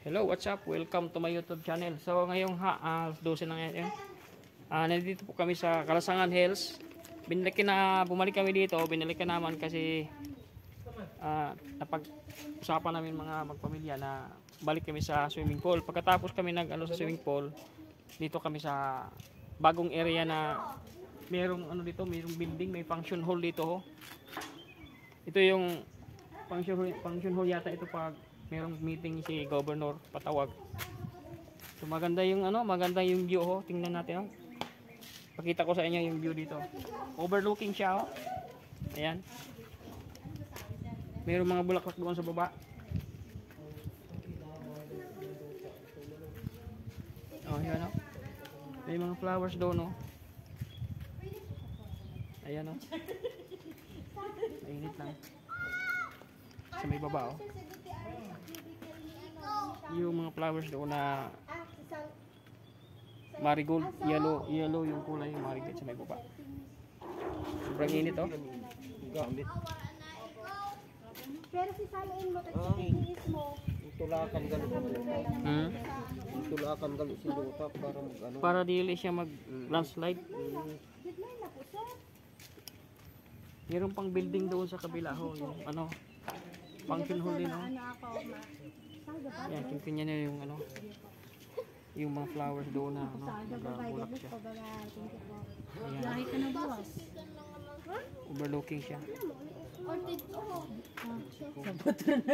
Hello, what's up? Welcome to my YouTube channel. So ngayong 12 na ngayon. Nandito po kami sa Kalasangan Hills. Bumalik kami dito, binalikan naman kasi napag-usapan namin mga magpamilya na balik kami sa swimming pool. Pagkatapos kami sa swimming pool, dito kami sa bagong area na merong merong building, may function hall dito ho. Ito yung function hall yata ito pag merong meeting si governor patawag. So maganda yung view ho. Tingnan natin ho. Pakita ko sa inyo yung view dito. Overlooking siya ho. Ayan. Merong mga bulaklak doon sa baba. Oh, yan ho. May mga flowers doon ho. Ayan ho. Mainit lang. Sa may baba ho. Yung mga flowers doon na marigold, yellow yung kulay yung marigold sa may baba. Sobrang init oh. Gamit. Pero si Salain mo tagsitigis mo. Tulakan galo sa lupa. Tulakan galo sa lupa para mag-ano. Para dili siya landslide. Gitnay na po sir. Meron pang building doon sa kabila ho, yung function hall din ho. Ano ako ma. Yan, tingnan niyo yung yung mga flowers doon na nagbulak siya. Ayan. Lahi ka na buwas. Overlooking siya. Or dito. Sa buto na